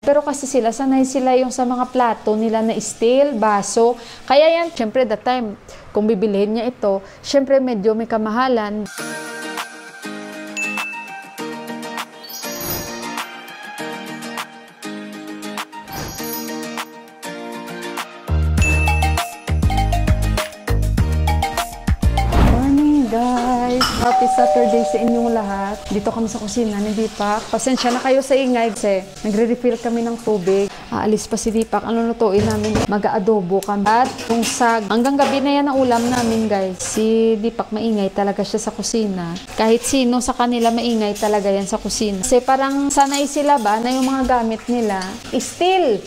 Pero kasi sanay sila yung sa mga plato nila na steel, baso. Kaya yan, syempre that time, kung bibilihin niya ito, syempre medyo may kamahalan. Happy Saturday sa inyong lahat. Dito kami sa kusina ni Deepak. Pasensya na kayo sa ingay kasi nagre-refill kami ng tubig. Aalis pa si Deepak. Ano lutuin namin? Mag-aadobo kami. At yung sag. Hanggang gabi na yan ang ulam namin, guys. Si Deepak maingay talaga siya sa kusina. Kahit sino sa kanila maingay talaga yan sa kusina. Kasi parang sanay sila ba na yung mga gamit nila still.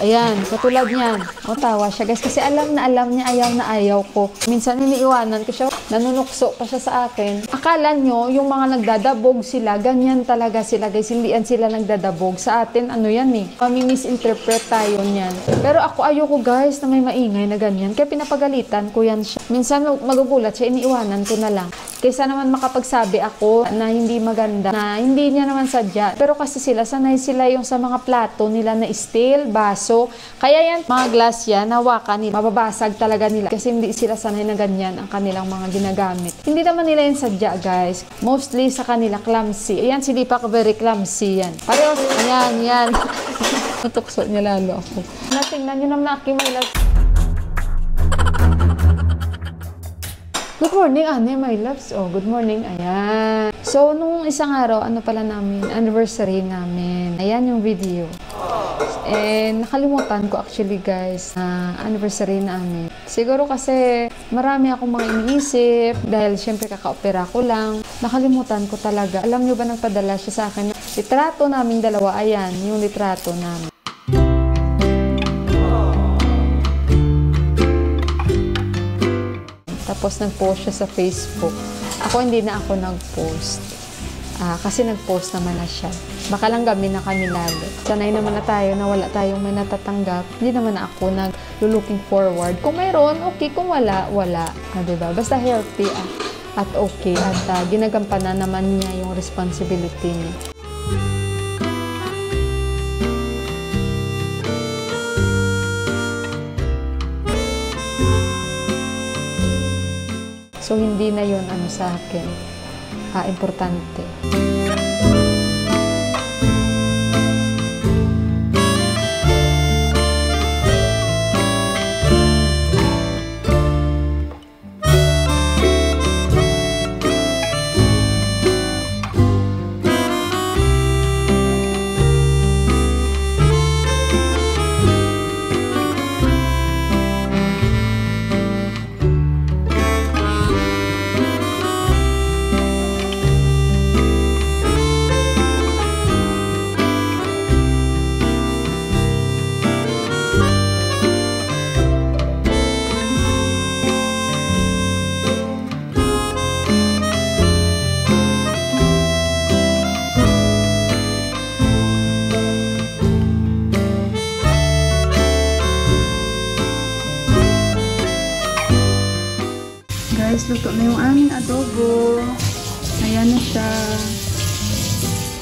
Ayan, katulad niyan. O tawa siya, guys. Kasi alam niya ayaw na ayaw ko. Minsan iniiwanan ko siya. Nanunukso pa siya sa akin. Akala nyo, yung mga nagdadabog sila, ganyan talaga sila, guys. Hindi yan sila nagdadabog. Sa atin, ano yan eh. Mami-misinterpret tayo niyan. Pero ako ayoko, guys, na may maingay na ganyan. Kaya pinapagalitan ko yan siya. Minsan magugulat siya, iniiwanan ko na lang. Kaysa naman makapagsabi ako na hindi maganda, na hindi niya naman sadya. Pero kasi sanay sila yung sa mga plato nila na steel, baso. Kaya yan, mga glass yan, hawakan nila. Mababasag talaga nila. Kasi hindi sila sanay na ganyan ang kanilang mga ginagamit. Hindi naman nila yung sadya, guys. Mostly sa kanila, clumsy. Ayan, si Deepak, very clumsy yan. Pareho, yan. Natukso niya lalo ako. Natingnan nyo naman aking may love. Good morning, Ane, my loves. Oh, good morning. Ayan. So, nung isang araw, ano pala namin? Anniversary namin. Ayan yung video. And nakalimutan ko actually, guys, na anniversary namin. Siguro kasi marami akong mga iniisip dahil syempre kaka-opera ko lang. Nakalimutan ko talaga. Alam nyo ba nagpadala siya sa akin? Litrato namin dalawa. Ayan, yung litrato namin. Tapos nag-post siya sa Facebook. Ako hindi na ako nag-post. Kasi nag-post naman na siya. Baka lang gabi na kami lalo. Sanay naman na tayo na wala tayong may natatanggap. Hindi naman na ako nag-looking forward. Kung mayroon, okay. Kung wala, wala. Diba? Basta healthy at okay. At ginagampanan naman niya yung responsibility niya. So, hindi na yun sa akin. Importante. Guys, luto na yung aming adobo. Ayan na siya.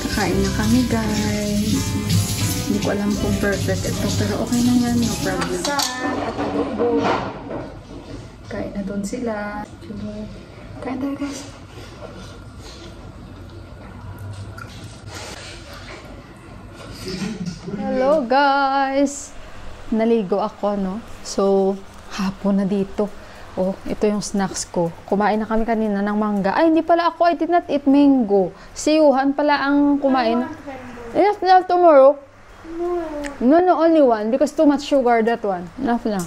Kakain na kami, guys. Hindi ko alam kung perfect ito, pero okay na yan. No problem. At adobo. Kain na doon sila. Kain tayo, guys. Hello, guys. Naligo ako, no? So, hapon na dito. Oh, ito yung snacks ko. Kumain na kami kanina ng mangga. Ay, hindi pala ako. I did not eat mango. Si Yuhan pala ang kumain. Enough na tomorrow? No, only one. Because too much sugar, that one. Enough na.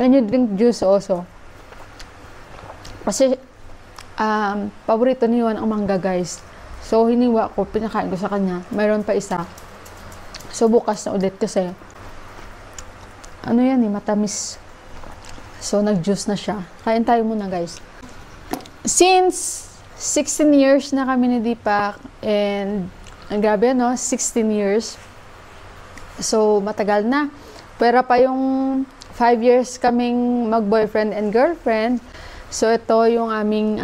And you drink juice also. Kasi, paborito ni Yuhan ang mangga, guys. So, hiniwa ko. Pinakain ko sa kanya. Mayroon pa isa. So, bukas na ulit kasi, ano yan matamis. So, nag-juice na siya. Kain tayo muna, guys. Since 16 years na kami ni Deepak, and ang grabe, no? 16 years. So, matagal na. Pero pa yung 5 years kaming mag-boyfriend and girlfriend. So, ito yung aming,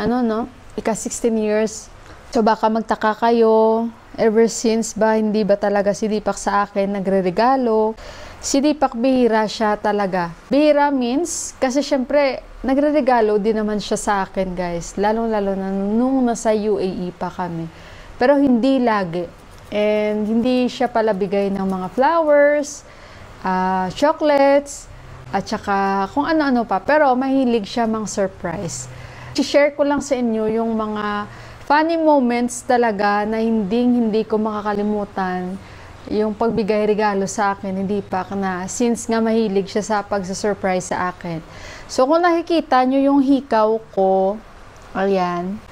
ika 16 years. So, baka magtaka kayo Ever since ba, hindi ba talaga si Deepak sa akin nagre-regalo? Si Deepak bihira siya talaga. Bihira means, kasi syempre, nagre-regalo din naman siya sa akin, guys. Lalong-lalo na nung nasa UAE pa kami. Pero hindi lagi. And hindi siya pala bigay ng mga flowers, chocolates, at saka kung ano-ano pa. Pero mahilig siya mang surprise. I-share ko lang sa inyo yung mga funny moments talaga na hindi ko makakalimutan. Yung pagbigay regalo sa akin, hindi pa na since nga mahilig siya sa pagsa-surprise sa akin. So, kung nakikita nyo yung hikaw ko, ayan,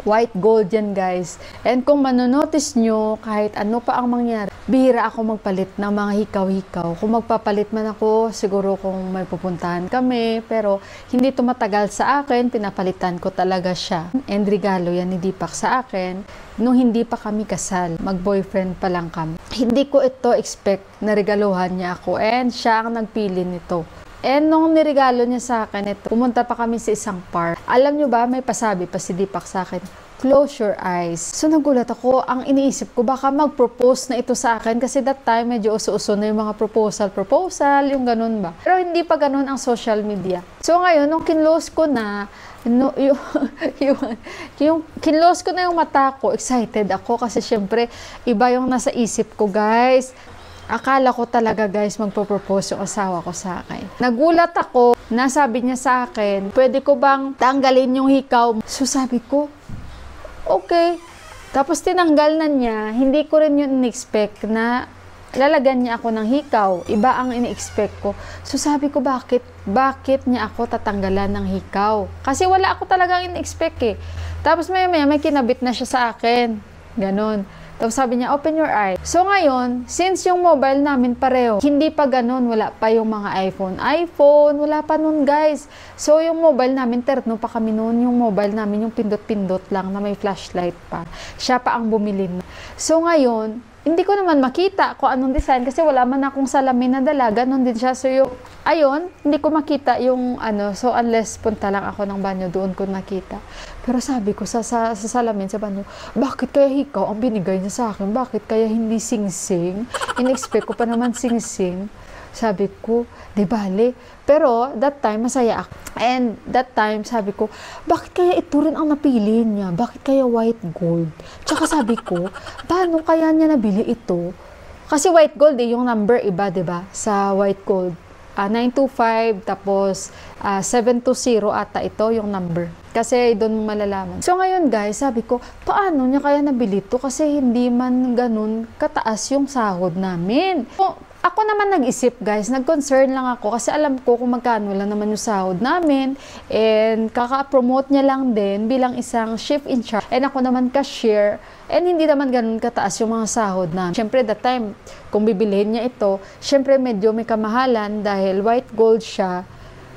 white gold yan, guys. And kung manonotice nyo, kahit ano pa ang mangyari, bihira ako magpalit ng mga hikaw-hikaw. Kung magpapalit man ako, siguro kung may pupuntahan kami, pero hindi tumatagal sa akin, pinapalitan ko talaga siya. And regalo yan ni Deepak sa akin, nung hindi pa kami kasal, mag-boyfriend pa lang kami. Hindi ko ito expect na regaluhan niya ako, and siya ang nagpili nito. And nung niregalo niya sa akin ito, pumunta pa kami sa isang park. Alam nyo ba, may pasabi pa si Deepak sa akin, close your eyes. So nagulat ako, ang iniisip ko, baka mag-propose na ito sa akin kasi that time medyo uso-uso na yung mga proposal, yung ganun ba. Pero hindi pa ganun ang social media. So ngayon, nung kinlose ko na, yung kinlose ko na yung mata ko, excited ako kasi syempre, iba yung nasa isip ko, guys. Akala ko talaga, guys, magpo-propose yung asawa ko sa akin. Nagulat ako, nasabi niya sa akin, pwede ko bang tanggalin yung hikaw? So sabi ko, okay. Tapos tinanggal na niya, hindi ko rin yun in-expect na lalagyan niya ako ng hikaw. Iba ang in-expect ko. So sabi ko, bakit niya ako tatanggalan ng hikaw? Kasi wala ako talagang in-expect eh. Tapos may kinabit na siya sa akin. Ganon. Tapos sabi niya, open your eye. So ngayon, since yung mobile namin pareho, hindi pa ganun, wala pa yung mga iPhone, wala pa nun, guys. So yung mobile namin, terno pa kami noon, yung mobile namin, yung pindot-pindot lang na may flashlight pa. Siya pa ang bumili. So ngayon, hindi ko naman makita kung anong design kasi wala man akong salamin na dala, ganun din siya. So yung, ayun, hindi ko makita yung so unless punta lang ako ng banyo, doon ko nakita. Pero sabi ko sa salamin sa banyo, bakit kaya hikaw ang binigay niya sa akin? Bakit kaya hindi sing-sing? In-expect ko pa naman sing-sing. Sabi ko, di bale. Pero that time, masaya ako. And that time, sabi ko, bakit kaya ito rin ang napili niya? Bakit kaya white gold? Tsaka sabi ko, paano kaya niya nabili ito? Kasi white gold yung number iba, di ba? Sa white gold. 925, tapos 720 ata ito yung number. Kasi doon mo malalaman. So ngayon, guys, sabi ko, paano niya kaya nabili ito? Kasi hindi man ganun kataas yung sahod namin. Ako naman nag-isip, guys, nag-concern lang ako kasi alam ko kung magkano lang naman yung sahod namin and kaka-promote niya lang din bilang isang shift in charge and ako naman cashier and hindi naman ganun kataas yung mga sahod namin. Siyempre, that time, kung bibilihin niya ito, siyempre medyo may kamahalan dahil white gold siya.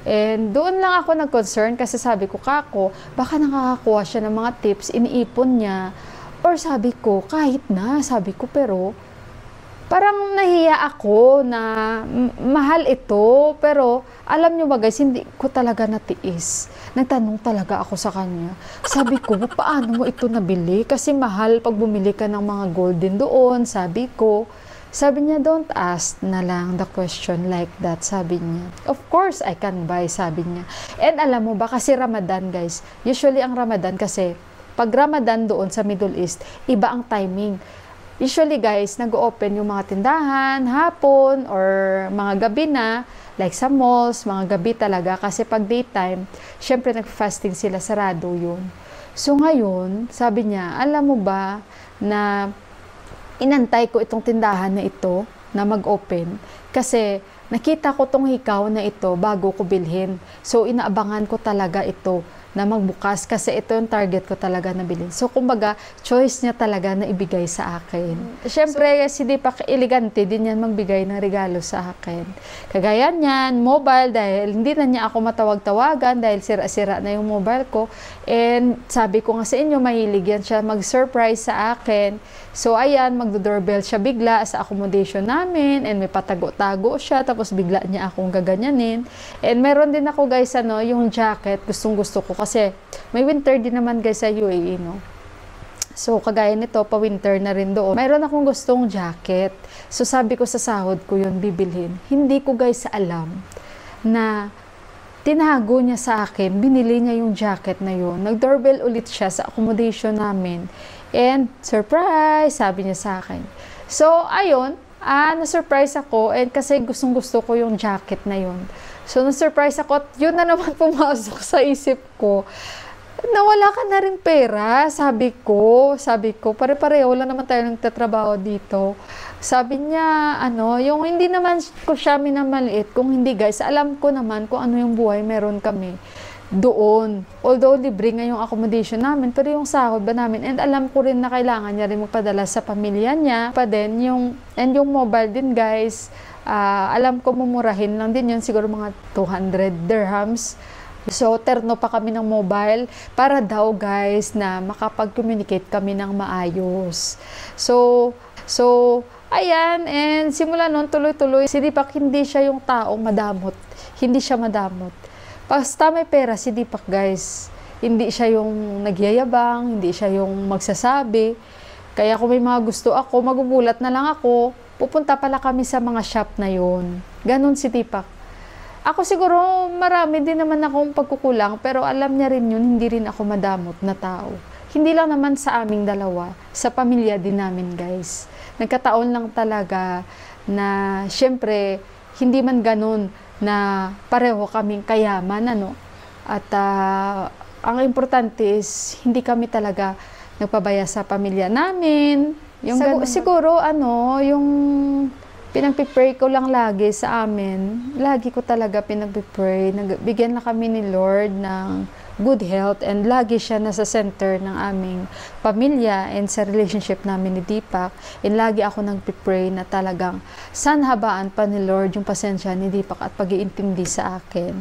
And doon lang ako nag-concern kasi sabi ko, kako, baka nakakakuha siya ng mga tips, iniipon niya. Or sabi ko, kahit na, sabi ko, pero parang nahiya ako na mahal ito, pero alam nyo ba, guys, hindi ko talaga natiis. Nagtanong talaga ako sa kanya. Sabi ko, paano mo ito nabili? Kasi mahal pag bumili ka ng mga golden doon, sabi ko. Sabi niya, don't ask na lang the question like that, sabi niya. Of course, I can buy, sabi niya. And alam mo ba, kasi Ramadan, guys, usually ang Ramadan kasi, pag Ramadan doon sa Middle East, iba ang timing. Usually, guys, nag-open yung mga tindahan, hapon, or mga gabi na, like sa malls, mga gabi talaga. Kasi pag daytime, syempre nag-fasting sila, sarado yun. So ngayon, sabi niya, alam mo ba na inantay ko itong tindahan na ito na mag-open kasi nakita ko tong hikaw na ito bago ko bilhin. So inaabangan ko talaga ito na magbukas kasi ito yung target ko talaga na bilhin. So kumbaga, choice niya talaga na ibigay sa akin. Siyempre, si Deepak, elegante din yan magbigay ng regalo sa akin. Kagaya niyan, mobile, dahil hindi na niya ako matawag-tawagan dahil sira-sira na yung mobile ko. And sabi ko nga sa inyo, mahilig yan siya mag-surprise sa akin. So ayan, magdo-doorbell siya bigla sa accommodation namin and may patago-tago siya tapos bigla niya akong gaganyanin. And meron din ako, guys, yung jacket, gustong-gusto ko kasi may winter din naman, guys, sa UAE, no? So, kagaya nito, pa-winter na rin doon. Mayroon akong gustong jacket. So, sabi ko sa sahod ko yun, bibilhin. Hindi ko guys alam na tinago niya sa akin, binili niya yung jacket na yun. Nag-doorbell ulit siya sa accommodation namin. And, surprise, sabi niya sa akin. So, ayun, na-surprise ako and kasi gustong-gusto ko yung jacket na yun. So, na-surprise ako at yun na naman pumasok sa isip ko. Nawala ka na rin pera, sabi ko, pare-pareho lang naman tayo nagtatrabaho dito. Sabi niya, yung hindi naman ko siya minamaliit, kung hindi guys, alam ko naman kung ano yung buhay meron kami doon. Although libre nga yung accommodation namin, pero yung sahod ba namin, and alam ko rin na kailangan niya rin magpadala sa pamilya niya, pa din yung mobile din guys, alam ko mumurahin lang din yun, siguro mga 200 dirhams. So, terno pa kami ng mobile para daw guys na makapag-communicate kami ng maayos. So, ayan, and simula nun, tuloy-tuloy, si Deepak hindi siya yung taong madamot. Hindi siya madamot. Basta may pera si Deepak guys, hindi siya yung nagyayabang, hindi siya yung magsasabi. Kaya kung may mga gusto ako, magugulat na lang ako, pupunta pala kami sa mga shop na yun. Ganon si Deepak. Ako siguro marami din naman akong pagkukulang, pero alam niya rin yun, hindi rin ako madamot na tao. Hindi lang naman sa aming dalawa, sa pamilya din namin guys. Nagkataon lang talaga na syempre hindi man ganun na pareho kaming kayaman, At ang importante is hindi kami talaga nagpabaya sa pamilya namin. Yung siguro yung pinagpipray ko lang lagi sa amin. Lagi ko talaga pinagpipray. Bigyan na kami ni Lord ng good health and lagi siya nasa center ng aming pamilya and sa relationship namin ni Deepak. And lagi ako nagpipray na talagang sanhabaan pa ni Lord yung pasensya ni Deepak at pag-iintindi sa akin.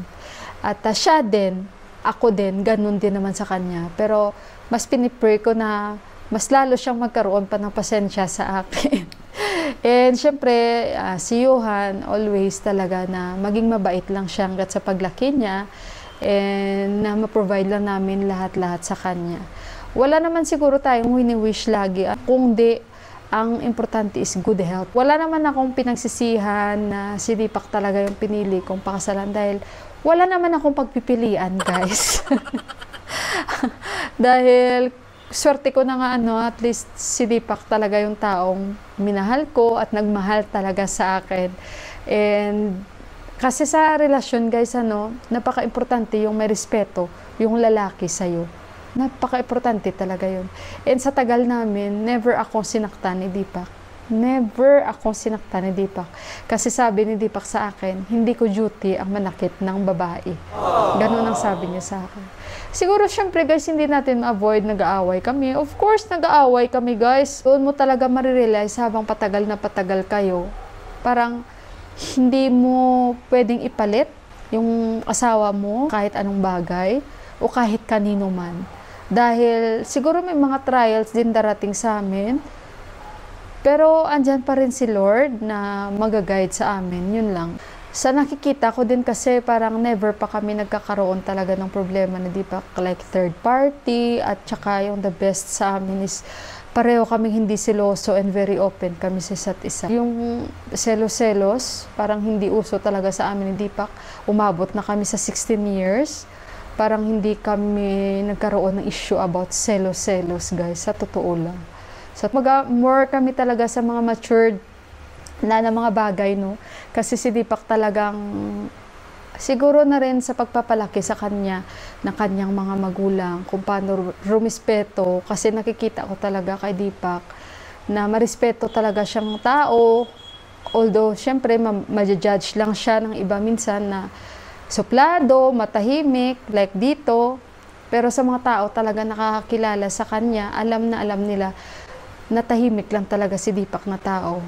At siya din, ako din, ganun din naman sa kanya. Pero mas pinipray ko na mas lalo siyang magkaroon pa ng pasensya sa akin. And syempre, si Johan, always talaga na maging mabait lang siya hanggat sa paglaki niya and na ma-provide lang namin lahat-lahat sa kanya. Wala naman siguro tayong wini-wish lagi. Kung di, ang importante is good health. Wala naman akong pinagsisihan na si Deepak talaga yung pinili kong pakasalan dahil wala naman akong pagpipilian, guys. Dahil swerte ko na nga at least si Deepak talaga yung taong minahal ko at nagmahal talaga sa akin. And kasi sa relasyon guys, napaka-importante yung may respeto, yung lalaki sa'yo. Napaka-importante talaga yun. And sa tagal namin, never akong sinaktan ni Deepak. Never akong sinaktan ni Deepak. Kasi sabi ni Deepak sa akin, hindi ko duty ang manakit ng babae. Ganun ang sabi niya sa akin. Siguro, syempre guys, hindi natin ma-avoid nag-aaway kami. Of course, nag-aaway kami guys. Doon mo talaga marirealize habang patagal na patagal kayo. Parang hindi mo pwedeng ipalit yung asawa mo kahit anong bagay o kahit kanino man. Dahil siguro may mga trials din darating sa amin. Pero andyan pa rin si Lord na mag-guide sa amin. Yun lang. Sa nakikita ko din kasi parang never pa kami nagkakaroon talaga ng problema na Deepak like third party at saka yung the best sa amin is pareho kaming hindi seloso and very open kami sa isa't isa. Yung selos-selos, parang hindi uso talaga sa amin ni Deepak. Umabot na kami sa 16 years. Parang hindi kami nagkaroon ng issue about selos-selos guys, sa totoo lang. So more kami talaga sa mga matured na mga bagay, Kasi si Deepak talagang siguro na rin sa pagpapalaki sa kanya ng kanyang mga magulang, kung paano rumispeto. Kasi nakikita ko talaga kay Deepak na marespeto talaga siyang tao. Although, syempre, ma-judge lang siya ng iba minsan na suplado, matahimik, like dito. Pero sa mga tao talaga nakakakilala sa kanya, alam nila na tahimik lang talaga si Deepak na tao.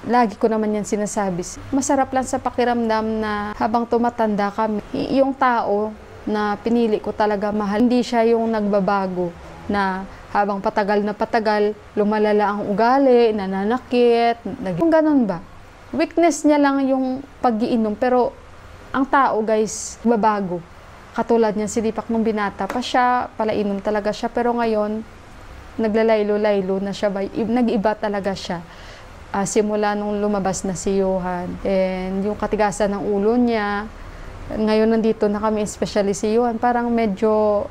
Lagi ko naman yan sinasabi. Masarap lang sa pakiramdam na habang tumatanda kami, yung tao na pinili ko talaga mahal, hindi siya yung nagbabago na habang patagal na patagal, lumalala ang ugali, nananakit, yung ganun ba? Weakness niya lang yung pag-iinom, pero ang tao guys, babago. Katulad niya si Deepak nung binata pa siya, palainom talaga siya, pero ngayon, naglalaylo-laylo na siya. Nag-iba talaga siya. Simula nung lumabas na si Johan. And yung katigasan ng ulo niya, ngayon nandito na kami, especially si Johan, parang medyo,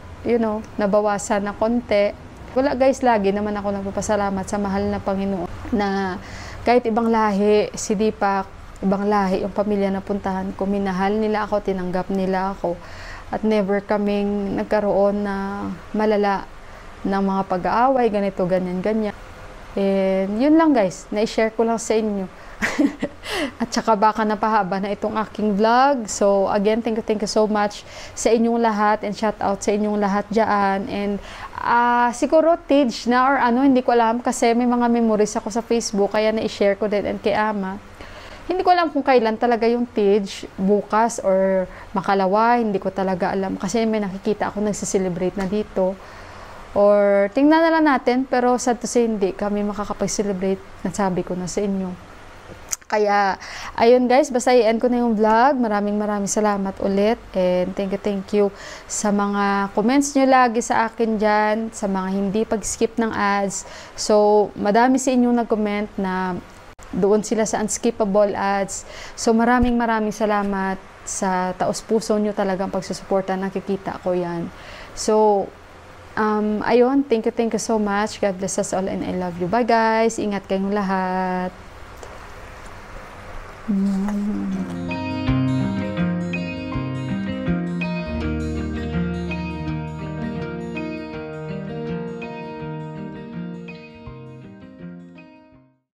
nabawasan na konti. Wala guys, lagi naman ako nagpapasalamat sa mahal na Panginoon na kahit ibang lahi, si Deepak, ibang lahi yung pamilya na puntahan ko, minahal nila ako, tinanggap nila ako, at never kaming nagkaroon na malala ng mga pag-aaway, ganito, ganyan, ganyan. And yun lang guys, na-share ko lang sa inyo. At saka baka napahaba na itong aking vlog. So again, thank you so much sa inyong lahat, and shout out sa inyong lahat dyan. And siguro Tage na or hindi ko alam, kasi may mga memories ako sa Facebook, kaya na-share ko din and kay Ama. Hindi ko alam kung kailan talaga yung Tage, bukas or makalawa, hindi ko talaga alam, kasi may nakikita ako nagsiselebrate na dito. Or tingnan na lang natin, pero sad to say hindi kami makakapag-celebrate, nasabi ko na sa inyo. Kaya ayun guys, basta i-end ko na yung vlog. Maraming salamat ulit, and thank you sa mga comments nyo lagi sa akin dyan, sa mga hindi pag-skip ng ads. So madami sa inyong nag-comment na doon sila sa unskippable ads. So maraming salamat sa taos-puso nyo talagang pagsusuporta, nakikita ko yan. So ayun, thank you so much. God bless us all and I love you. Bye guys, ingat kayong lahat.